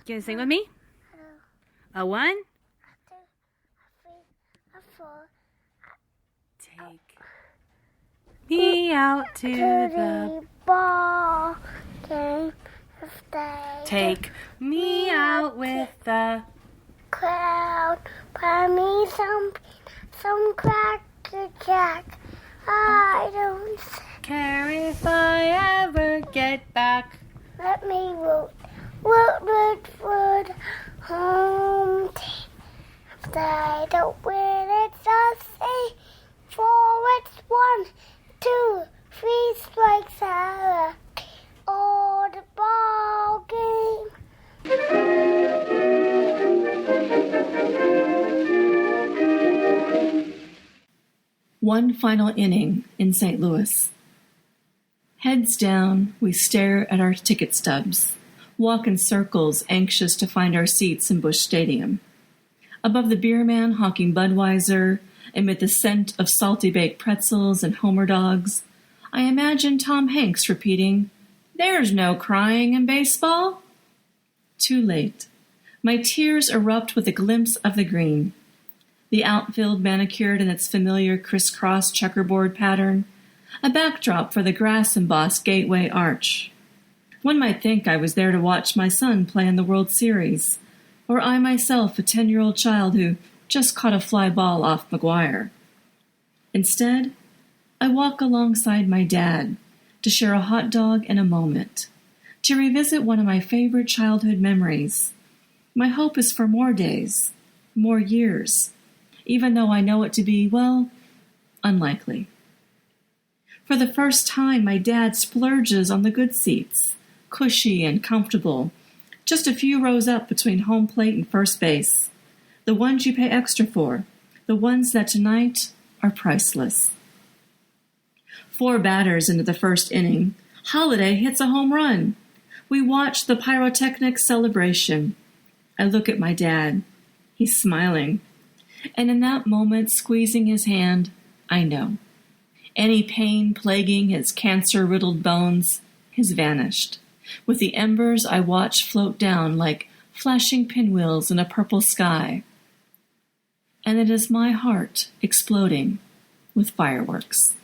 Can you sing with me? A 1, A 2, a 3, a 4. Take me out to the ball game. Take me out with the crowd. Buy me some Cracker Jack. I don't care if I ever get back. Let me root home team. If they don't win, it's a say. 4, it's 1, 2, 3 strikes out. Or the ball game. One final inning in St. Louis. Heads down, we stare at our ticket stubs, walk in circles anxious to find our seats in Busch Stadium. Above the beer man hawking Budweiser, amid the scent of salty baked pretzels and Homer dogs, I imagine Tom Hanks repeating, "There's no crying in baseball." Too late. My tears erupt with a glimpse of the green. The outfield manicured in its familiar crisscross checkerboard pattern, a backdrop for the grass-embossed gateway arch. One might think I was there to watch my son play in the World Series, or I myself a 10-year-old child who just caught a fly ball off McGuire. Instead, I walk alongside my dad to share a hot dog and a moment, to revisit one of my favorite childhood memories. My hope is for more days, more years, even though I know it to be, well, unlikely. For the first time, my dad splurges on the good seats, cushy and comfortable, just a few rows up between home plate and first base, the ones you pay extra for, the ones that tonight are priceless. 4 batters into the first inning, Holiday hits a home run. We watch the pyrotechnics celebration. I look at my dad. He's smiling. And in that moment, squeezing his hand, I know. Any pain plaguing his cancer-riddled bones has vanished. With the embers I watch float down like flashing pinwheels in a purple sky. And it is my heart exploding with fireworks.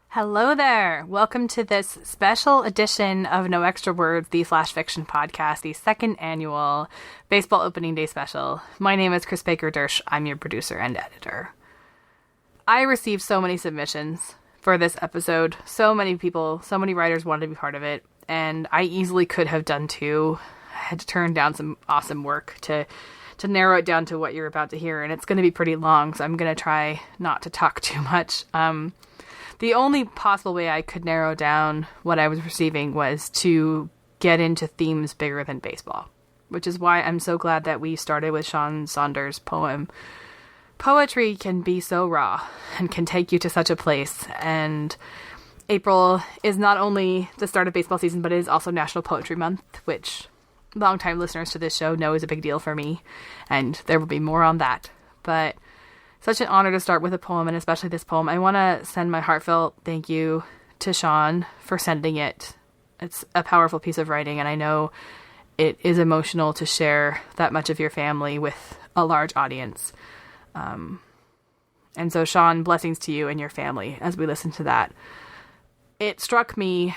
Hello there. Welcome to this special edition of No Extra Words, the Flash Fiction Podcast, the second annual Baseball Opening Day special. My name is Kris Baker-Dersch. I'm your producer and editor. I received so many submissions for this episode. So many people, so many writers wanted to be part of it, and I easily could have done too. I had to turn down some awesome work to narrow it down to what you're about to hear, and it's going to be pretty long, so I'm going to try not to talk too much. The only possible way I could narrow down what I was receiving was to get into themes bigger than baseball, which is why I'm so glad that we started with Sean Saunders' poem. Poetry can be so raw and can take you to such a place, and April is not only the start of baseball season, but it is also National Poetry Month, which longtime listeners to this show know is a big deal for me, and there will be more on that. But such an honor to start with a poem, and especially this poem. I want to send my heartfelt thank you to Sean for sending it. It's a powerful piece of writing, and I know it is emotional to share that much of your family with a large audience. And so, Sean, blessings to you and your family as we listen to that. It struck me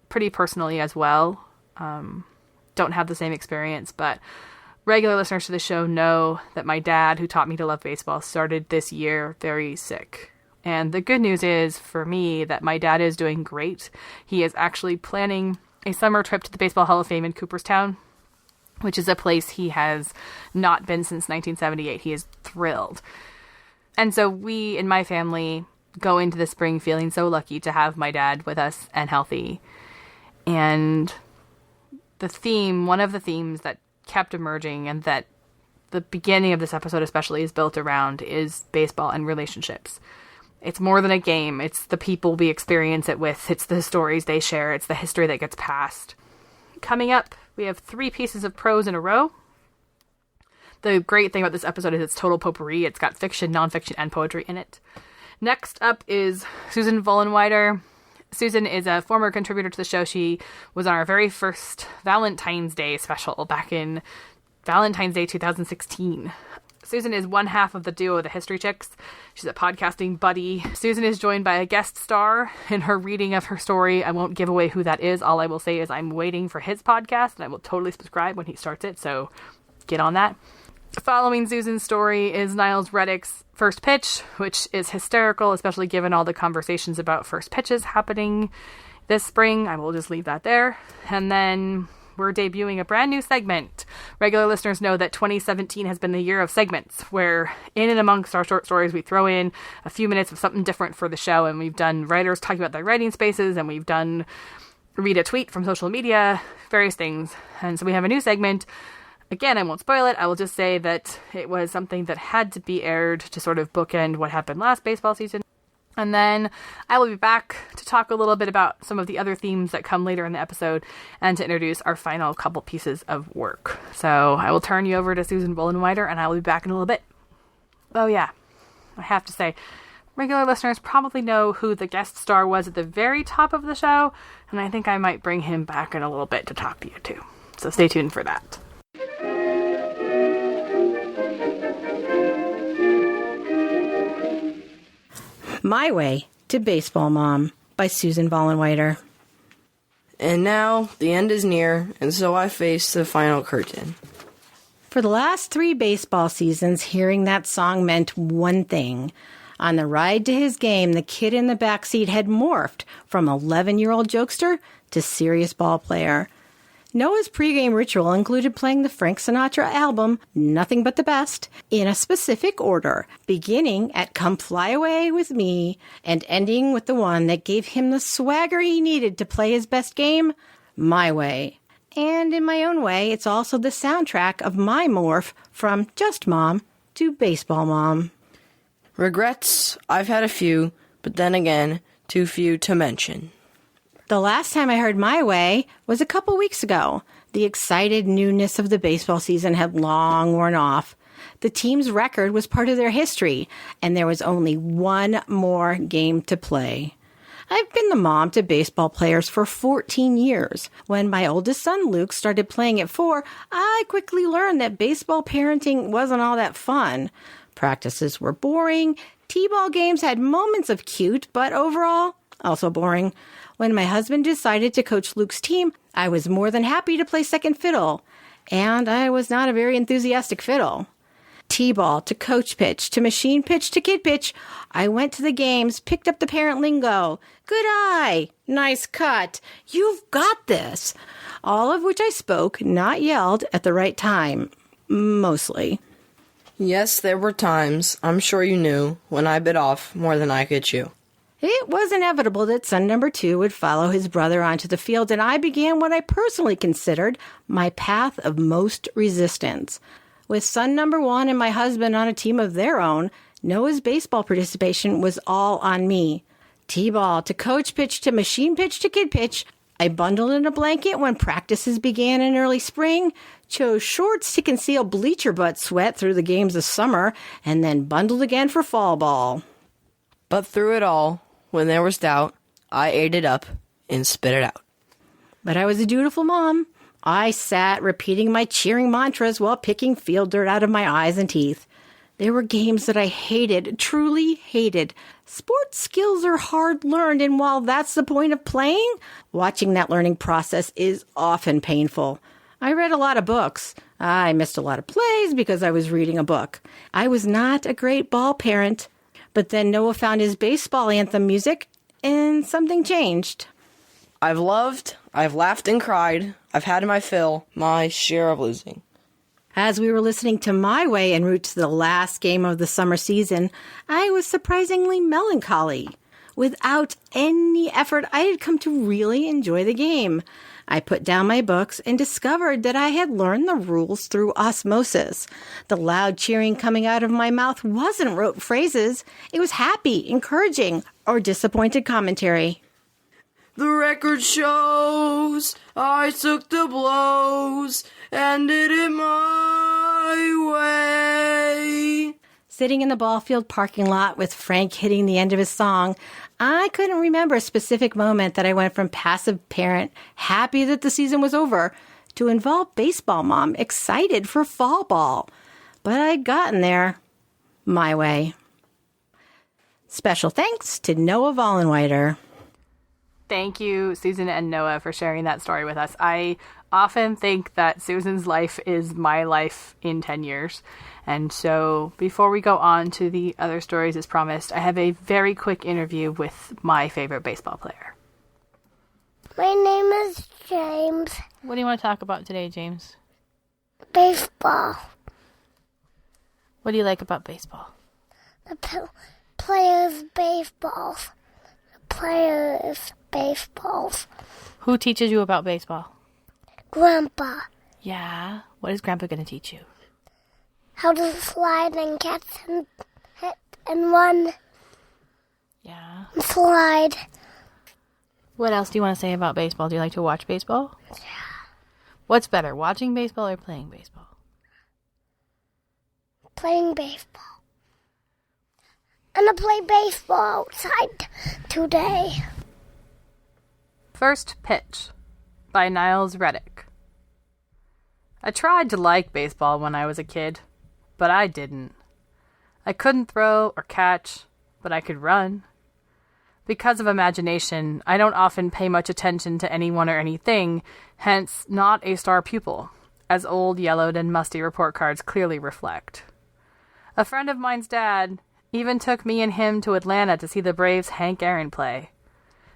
pretty personally as well. Don't have the same experience, but regular listeners to the show know that my dad, who taught me to love baseball, started this year very sick. And the good news is, for me, that my dad is doing great. He is actually planning a summer trip to the Baseball Hall of Fame in Cooperstown, which is a place he has not been since 1978. He is thrilled. And so we, in my family, go into the spring feeling so lucky to have my dad with us and healthy. And the theme, one of the themes that kept emerging and that the beginning of this episode especially is built around is baseball and relationships. It's more than a game. It's the people we experience it with. It's the stories they share. It's the history that gets passed. Coming up, we have 3 pieces of prose in a row. The great thing about this episode is it's total potpourri. It's got fiction, nonfiction, and poetry in it. Next up is Susan Vollenweider. Susan is a former contributor to the show. She was on our very first Valentine's Day special back in Valentine's Day 2016. Susan is one half of the duo The History Chicks. She's a podcasting buddy. Susan is joined by a guest star in her reading of her story. I won't give away who that is. All I will say is I'm waiting for his podcast, and I will totally subscribe when he starts it, so get on that. Following Susan's story is Niles Reddick's First Pitch, which is hysterical, especially given all the conversations about first pitches happening this spring. I will just leave that there. And then we're debuting a brand new segment. Regular listeners know that 2017 has been the year of segments, where in and amongst our short stories, we throw in a few minutes of something different for the show. And we've done writers talking about their writing spaces, and we've done read a tweet from social media, various things. And so we have a new segment. Again, I won't spoil it. I will just say that it was something that had to be aired to sort of bookend what happened last baseball season. And then I will be back to talk a little bit about some of the other themes that come later in the episode and to introduce our final couple pieces of work. So I will turn you over to Susan Vollenweider, and I will be back in a little bit. Oh yeah, I have to say, regular listeners probably know who the guest star was at the very top of the show, and I think I might bring him back in a little bit to talk to you too. So stay tuned for that. My Way to Baseball Mom by Susan Vollenweider. And now the end is near, and so I face the final curtain. For the last 3 baseball seasons, hearing that song meant one thing. On the ride to his game, the kid in the backseat had morphed from 11-year-old jokester to serious ball player. Noah's pregame ritual included playing the Frank Sinatra album, Nothing But the Best, in a specific order, beginning at Come Fly Away With Me and ending with the one that gave him the swagger he needed to play his best game, My Way. And in my own way, it's also the soundtrack of my morph from Just Mom to Baseball Mom. Regrets? I've had a few, but then again, too few to mention. The last time I heard My Way was a couple weeks ago. The excited newness of the baseball season had long worn off. The team's record was part of their history, and there was only one more game to play. I've been the mom to baseball players for 14 years. When my oldest son, Luke, started playing at 4, I quickly learned that baseball parenting wasn't all that fun. Practices were boring. T-ball games had moments of cute, but overall, also boring. When my husband decided to coach Luke's team, I was more than happy to play second fiddle. And I was not a very enthusiastic fiddle. T-ball to coach pitch to machine pitch to kid pitch. I went to the games, picked up the parent lingo. Good eye. Nice cut. You've got this. All of which I spoke, not yelled, at the right time. Mostly. Yes, there were times, I'm sure you knew, when I bit off more than I could chew. It was inevitable that son number 2 would follow his brother onto the field, and I began what I personally considered my path of most resistance. With son number 1 and my husband on a team of their own, Noah's baseball participation was all on me. T-ball to coach pitch to machine pitch to kid pitch. I bundled in a blanket when practices began in early spring, chose shorts to conceal bleacher butt sweat through the games of summer, and then bundled again for fall ball. But through it all, when there was doubt, I ate it up and spit it out. But I was a dutiful mom. I sat repeating my cheering mantras while picking field dirt out of my eyes and teeth. There were games that I hated, truly hated. Sports skills are hard learned, and while that's the point of playing, watching that learning process is often painful. I read a lot of books. I missed a lot of plays because I was reading a book. I was not a great ball parent. But then Noah found his baseball anthem music, and something changed. I've loved, I've laughed and cried, I've had my fill, my share of losing. As we were listening to My Way en route to the last game of the summer season, I was surprisingly melancholy. Without any effort, I had come to really enjoy the game. I put down my books and discovered that I had learned the rules through osmosis. The loud cheering coming out of my mouth wasn't rote phrases. It was happy, encouraging, or disappointed commentary. The record shows I took the blows and did it my way, sitting in the ball field parking lot with Frank hitting the end of his song, I couldn't remember a specific moment that I went from passive parent, happy that the season was over, to involved baseball mom, excited for fall ball. But I'd gotten there my way. Special thanks to Noah Vollenweider. Thank you, Susan and Noah, for sharing that story with us. I often think that Susan's life is my life in 10 years. And so before we go on to the other stories as promised, I have a very quick interview with my favorite baseball player. My name is James. What do you want to talk about today, James? Baseball. What do you like about baseball? The players' baseballs. The players' baseballs. Who teaches you about baseball? Grandpa. Yeah. What is Grandpa going to teach you? How to slide and catch and hit and run Yeah. and slide. What else do you want to say about baseball? Do you like to watch baseball? Yeah. What's better, watching baseball or playing baseball? Playing baseball. And I play baseball outside today. First Pitch by Niles Reddick. I tried to like baseball when I was a kid, but I didn't. I couldn't throw or catch, but I could run. Because of imagination, I don't often pay much attention to anyone or anything, hence not a star pupil, as old, yellowed, and musty report cards clearly reflect. A friend of mine's dad even took me and him to Atlanta to see the Braves' Hank Aaron play.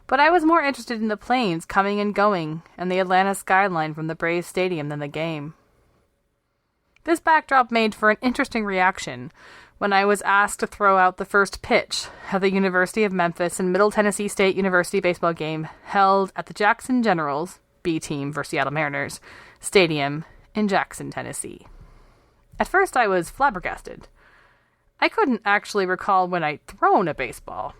But I was more interested in the planes coming and going and the Atlanta skyline from the Braves Stadium than the game. This backdrop made for an interesting reaction when I was asked to throw out the first pitch at the University of Memphis and Middle Tennessee State University baseball game held at the Jackson Generals, B team versus Seattle Mariners, stadium in Jackson, Tennessee. At first I was flabbergasted. I couldn't actually recall when I'd thrown a baseball.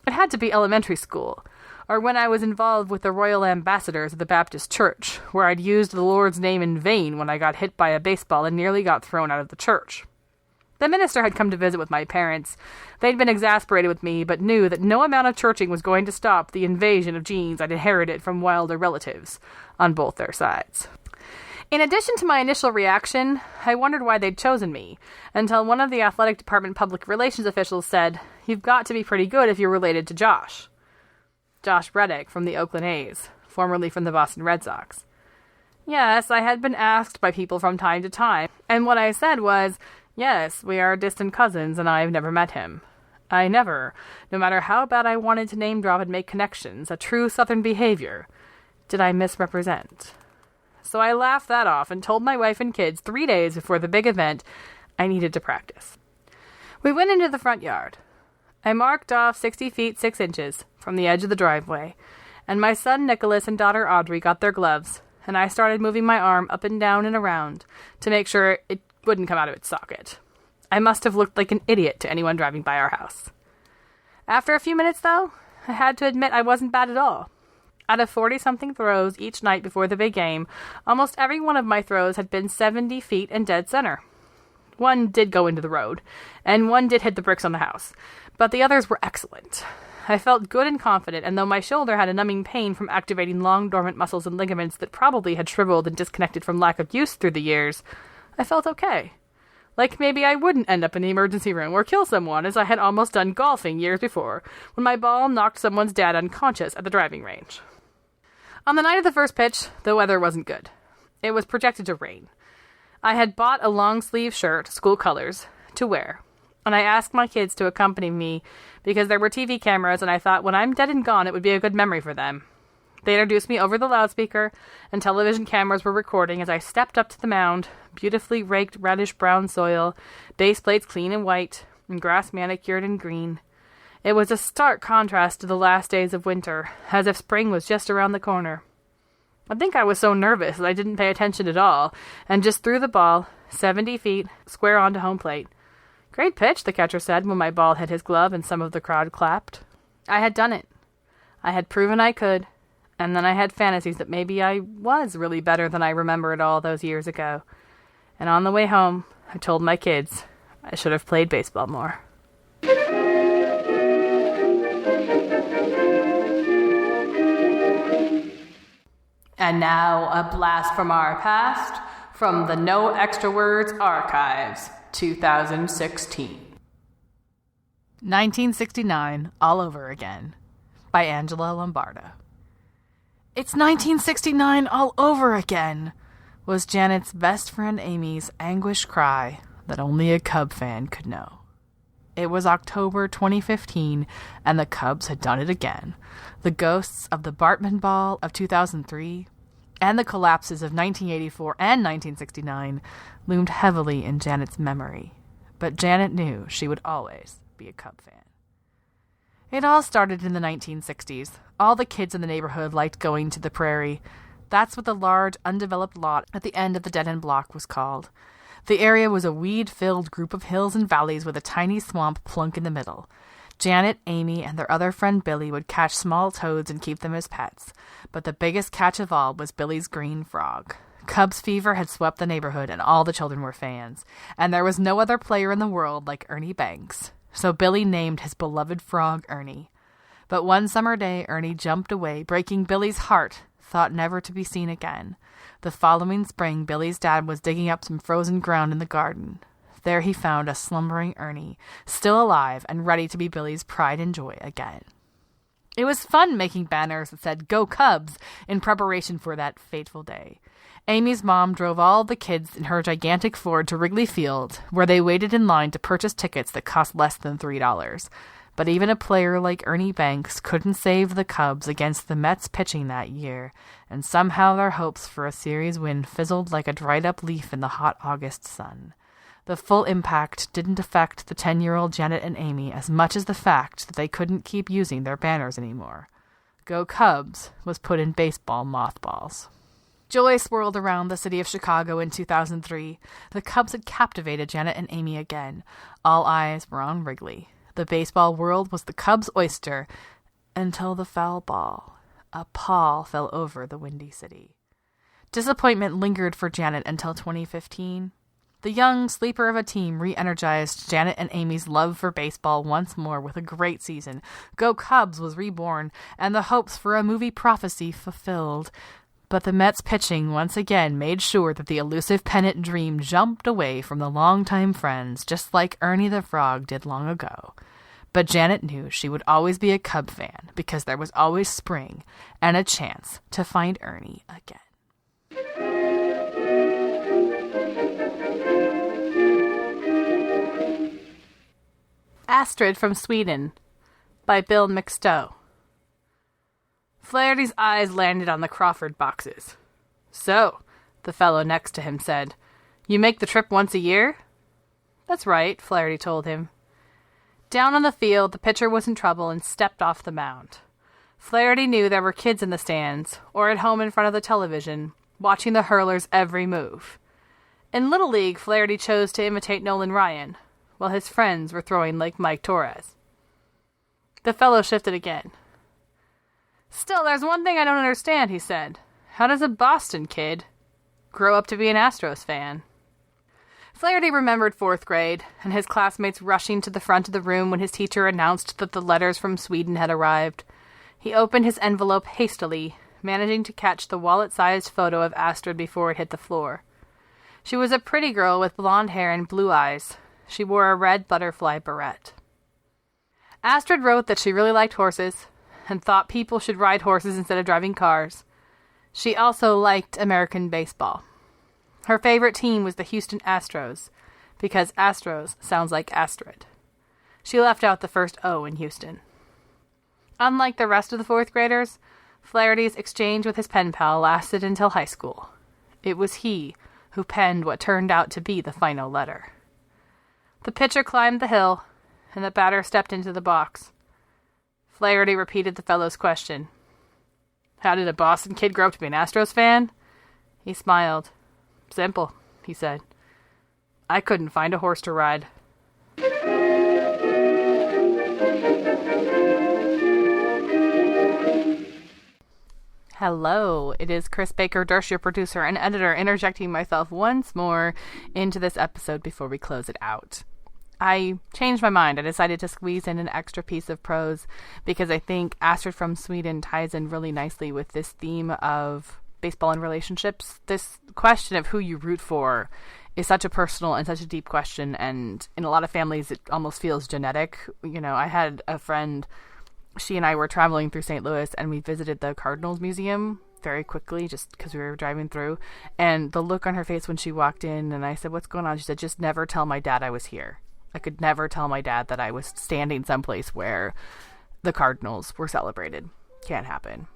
It had to be elementary school, or when I was involved with the Royal Ambassadors of the Baptist Church, where I'd used the Lord's name in vain when I got hit by a baseball and nearly got thrown out of the church. The minister had come to visit with my parents. They'd been exasperated with me, but knew that no amount of churching was going to stop the invasion of genes I'd inherited from wilder relatives on both their sides. In addition to my initial reaction, I wondered why they'd chosen me, until one of the athletic department public relations officials said, "You've got to be pretty good if you're related to Josh." Josh Reddick from the Oakland A's, formerly from the Boston Red Sox. Yes, I had been asked by people from time to time, and what I said was, yes, we are distant cousins and I've never met him. I never, no matter how bad I wanted to name drop and make connections, a true Southern behavior, did I misrepresent. So I laughed that off and told my wife and kids 3 days before the big event I needed to practice. We went into the front yard. I marked off 60 feet 6 inches from the edge of the driveway, and my son Nicholas and daughter Audrey got their gloves, and I started moving my arm up and down and around to make sure it wouldn't come out of its socket. I must have looked like an idiot to anyone driving by our house. After a few minutes, though, I had to admit I wasn't bad at all. Out of 40-something throws each night before the big game, almost every one of my throws had been 70 feet and dead center. One did go into the road, and one did hit the bricks on the house, but the others were excellent. I felt good and confident, and though my shoulder had a numbing pain from activating long dormant muscles and ligaments that probably had shriveled and disconnected from lack of use through the years, I felt okay. Like maybe I wouldn't end up in the emergency room or kill someone, as I had almost done golfing years before, when my ball knocked someone's dad unconscious at the driving range. On the night of the first pitch, the weather wasn't good. It was projected to rain. I had bought a long-sleeve shirt, school colors, to wear, and I asked my kids to accompany me because there were TV cameras, and I thought when I'm dead and gone, it would be a good memory for them. They introduced me over the loudspeaker, and television cameras were recording as I stepped up to the mound, beautifully raked reddish-brown soil, base plates clean and white, and grass manicured and green. It was a stark contrast to the last days of winter, as if spring was just around the corner. I think I was so nervous that I didn't pay attention at all, and just threw the ball, 70 feet, square onto home plate. "Great pitch," the catcher said when my ball hit his glove and some of the crowd clapped. I had done it. I had proven I could, and then I had fantasies that maybe I was really better than I remember it all those years ago. And on the way home, I told my kids, I should have played baseball more. And now, a blast from our past, from the No Extra Words Archives, 2016. 1969, All Over Again, by Angela Lombardo. It's 1969 all over again, was Janet's best friend Amy's anguished cry that only a Cub fan could know. It was October 2015, and the Cubs had done it again. The ghosts of the Bartman Ball of 2003 and the collapses of 1984 and 1969 loomed heavily in Janet's memory. But Janet knew she would always be a Cub fan. It all started in the 1960s. All the kids in the neighborhood liked going to the prairie. That's what the large, undeveloped lot at the end of the dead-end block was called. The area was a weed-filled group of hills and valleys with a tiny swamp plunk in the middle. Janet, Amy, and their other friend Billy would catch small toads and keep them as pets. But the biggest catch of all was Billy's green frog. Cubs fever had swept the neighborhood, and all the children were fans. And there was no other player in the world like Ernie Banks. So Billy named his beloved frog Ernie. But one summer day, Ernie jumped away, breaking Billy's heart, thought never to be seen again. The following spring, Billy's dad was digging up some frozen ground in the garden. There he found a slumbering Ernie, still alive and ready to be Billy's pride and joy again. It was fun making banners that said, "Go Cubs," in preparation for that fateful day. Amy's mom drove all the kids in her gigantic Ford to Wrigley Field, where they waited in line to purchase tickets that cost less than $3. But even a player like Ernie Banks couldn't save the Cubs against the Mets pitching that year, and somehow their hopes for a series win fizzled like a dried-up leaf in the hot August sun. The full impact didn't affect the 10-year-old Janet and Amy as much as the fact that they couldn't keep using their banners anymore. Go Cubs was put in baseball mothballs. Joy swirled around the city of Chicago in 2003. The Cubs had captivated Janet and Amy again. All eyes were on Wrigley. The baseball world was the Cubs' oyster until the foul ball. A pall fell over the windy city. Disappointment lingered for Janet until 2015. The young sleeper of a team re-energized Janet and Amy's love for baseball once more with a great season. Go Cubs was reborn, and the hopes for a movie prophecy fulfilled. But the Mets pitching once again made sure that the elusive pennant dream jumped away from the longtime friends, just like Ernie the Frog did long ago. But Janet knew she would always be a Cub fan, because there was always spring and a chance to find Ernie again. Astrid from Sweden, by Bill McStowe. Flaherty's eyes landed on the Crawford boxes. "So," the fellow next to him said, "you make the trip once a year?" "That's right," Flaherty told him. Down on the field, the pitcher was in trouble and stepped off the mound. Flaherty knew there were kids in the stands, or at home in front of the television, watching the hurler's every move. In Little League, Flaherty chose to imitate Nolan Ryan, while his friends were throwing like Mike Torres. The fellow shifted again. "Still, there's one thing I don't understand," he said. "How does a Boston kid grow up to be an Astros fan?" Flaherty remembered 4th grade, and his classmates rushing to the front of the room when his teacher announced that the letters from Sweden had arrived. He opened his envelope hastily, managing to catch the wallet-sized photo of Astrid before it hit the floor. She was a pretty girl with blonde hair and blue eyes. She wore a red butterfly beret. Astrid wrote that she really liked horses, and thought people should ride horses instead of driving cars. She also liked American baseball. Her favorite team was the Houston Astros, because Astros sounds like Astrid. She left out the first O in Houston. Unlike the rest of the 4th graders, Flaherty's exchange with his pen pal lasted until high school. It was he who penned what turned out to be the final letter. The pitcher climbed the hill, and the batter stepped into the box. Flaherty repeated the fellow's question. "How did a Boston kid grow up to be an Astros fan?" He smiled. "Simple," he said. "I couldn't find a horse to ride." Hello, it is Kris Baker-Dersch, your producer and editor, interjecting myself once more into this episode before we close it out. I changed my mind. I decided to squeeze in an extra piece of prose because I think Astrid from Sweden ties in really nicely with this theme of baseball and relationships. This question of who you root for is such a personal and such a deep question, and in a lot of families it almost feels genetic. I had a friend, she and I were traveling through St. Louis, and we visited the Cardinals Museum very quickly just because we were driving through, and the look on her face when she walked in and I said, "What's going on?" She said, "Just never tell my dad I was here. I could never tell my dad that I was standing someplace where the Cardinals were celebrated. Can't happen."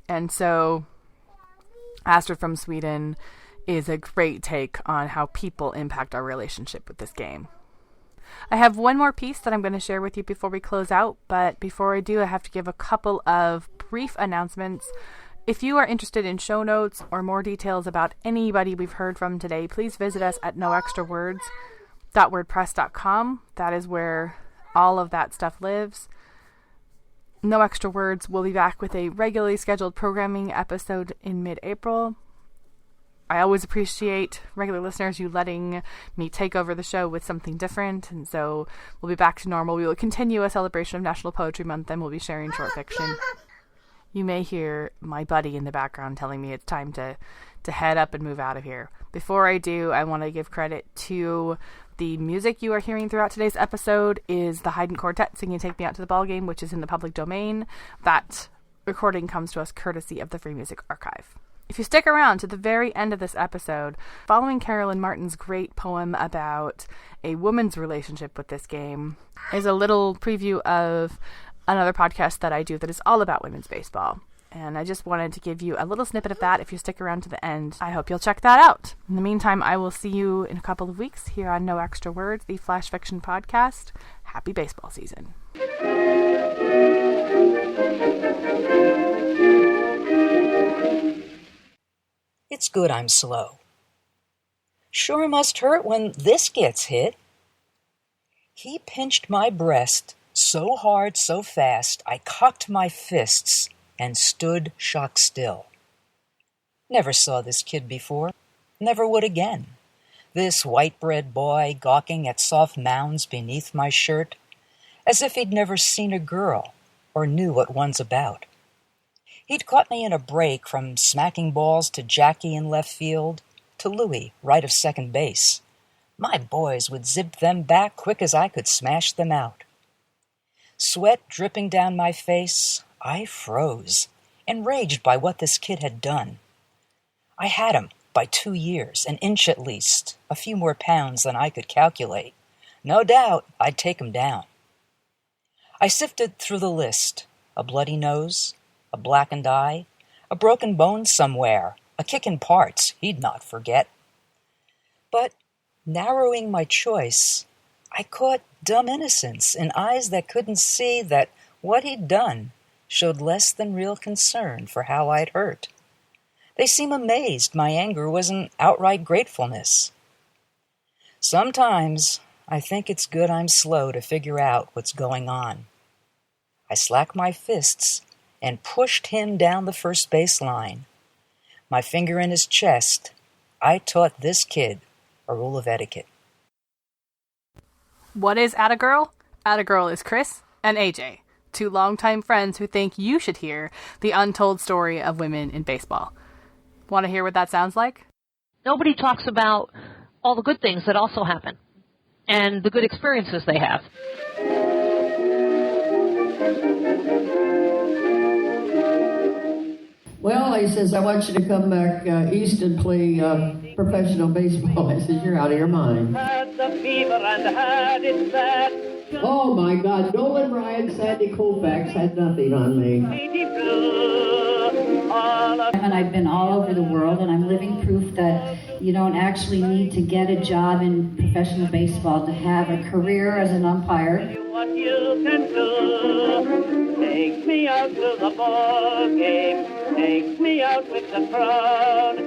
And so Astrid from Sweden is a great take on how people impact our relationship with this game. I have one more piece that I'm going to share with you before we close out, but before I do, I have to give a couple of brief announcements. If you are interested in show notes or more details about anybody we've heard from today, please visit us at noextrawords.wordpress.com. That is where all of that stuff lives. No Extra Words will be back with a regularly scheduled programming episode in mid-April. I always appreciate regular listeners, you letting me take over the show with something different, and so we'll be back to normal. We will continue a celebration of National Poetry Month, and we'll be sharing short fiction. You may hear my buddy in the background telling me it's time to head up and move out of here. Before I do, I want to give credit to the music you are hearing throughout today's episode is the Haydn Quartet singing Take Me Out to the Ball Game, which is in the public domain. That recording comes to us courtesy of the Free Music Archive. If you stick around to the very end of this episode, following Carolyn Martin's great poem about a woman's relationship with this game is a little preview of another podcast that I do that is all about women's baseball. And I just wanted to give you a little snippet of that. If you stick around to the end, I hope you'll check that out. In the meantime, I will see you in a couple of weeks here on No Extra Words, the Flash Fiction podcast. Happy baseball season. It's good I'm slow. Sure must hurt when this gets hit. He pinched my breast so hard, so fast, I cocked my fists and stood shock still. Never saw this kid before, never would again. This white-bread boy gawking at soft mounds beneath my shirt, as if he'd never seen a girl or knew what one's about. He'd caught me in a break from smacking balls to Jackie in left field, to Louie, right of second base. My boys would zip them back quick as I could smash them out. Sweat dripping down my face, I froze, enraged by what this kid had done. I had him by 2 years, an inch at least, a few more pounds than I could calculate. No doubt I'd take him down. I sifted through the list, a bloody nose, a blackened eye, a broken bone somewhere, a kick in parts he'd not forget. But, narrowing my choice, I caught dumb innocence in eyes that couldn't see that what he'd done showed less than real concern for how I'd hurt. They seem amazed my anger wasn't outright gratefulness. Sometimes I think it's good I'm slow to figure out what's going on. I slacked my fists and pushed him down the first base line. My finger in his chest, I taught this kid a rule of etiquette. What is Attagirl? Attagirl is Kris and AJ, two longtime friends who think you should hear the untold story of women in baseball. Want to hear what that sounds like? Nobody talks about all the good things that also happen and the good experiences they have. Well, he says, I want you to come back east and play professional baseball. I says, you're out of your mind. Had the fever and had it bad. Oh, my God. Nolan Ryan, Sandy Koufax had nothing on me. And I've been all over the world, and I'm living proof that you don't actually need to get a job in professional baseball to have a career as an umpire. What you can do, take me out to the ball game, take me out with the crowd.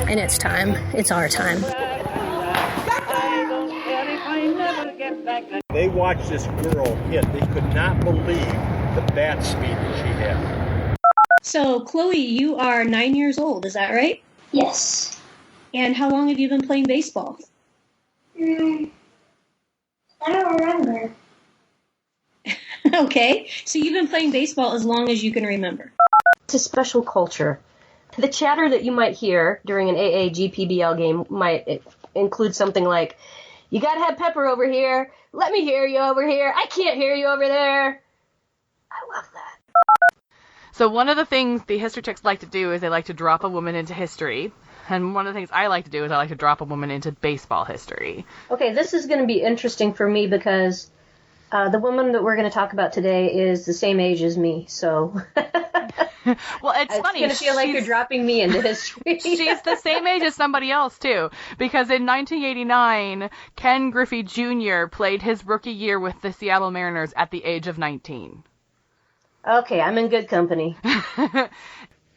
And it's time. It's our time. I don't care if I never get back. They watched this girl hit. They could not believe the bat speed that she had. So, Chloe, you are 9 years old, is that right? Yes. And how long have you been playing baseball? I don't remember. Okay, so you've been playing baseball as long as you can remember. It's a special culture. The chatter that you might hear during an AAGPBL game might include something like, "You gotta have pepper over here. Let me hear you over here. I can't hear you over there." I love that. So one of the things the history chicks like to do is they like to drop a woman into history. And one of the things I like to do is I like to drop a woman into baseball history. Okay, this is going to be interesting for me because the woman that we're going to talk about today is the same age as me, so... Well, it's funny. It's going to feel like you're dropping me into history. She's the same age as somebody else, too, because in 1989, Ken Griffey Jr. played his rookie year with the Seattle Mariners at the age of 19. Okay, I'm in good company.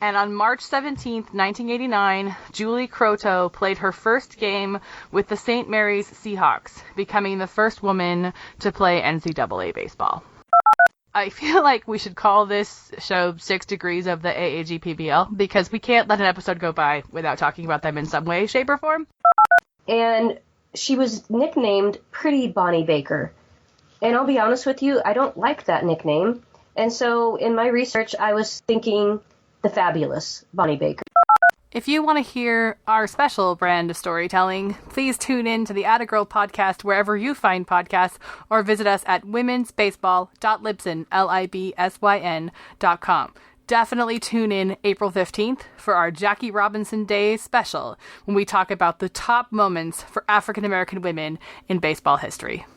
And on March 17th, 1989, Julie Croteau played her first game with the St. Mary's Seahawks, becoming the first woman to play NCAA baseball. I feel like we should call this show 6 Degrees of the AAGPBL because we can't let an episode go by without talking about them in some way, shape, or form. And she was nicknamed Pretty Bonnie Baker. And I'll be honest with you, I don't like that nickname. And so in my research, I was thinking the fabulous Bonnie Baker. If you want to hear our special brand of storytelling, please tune in to the Atta Girl podcast wherever you find podcasts or visit us at womensbaseball.libsyn.com. Definitely tune in April 15th for our Jackie Robinson Day special when we talk about the top moments for African American women in baseball history.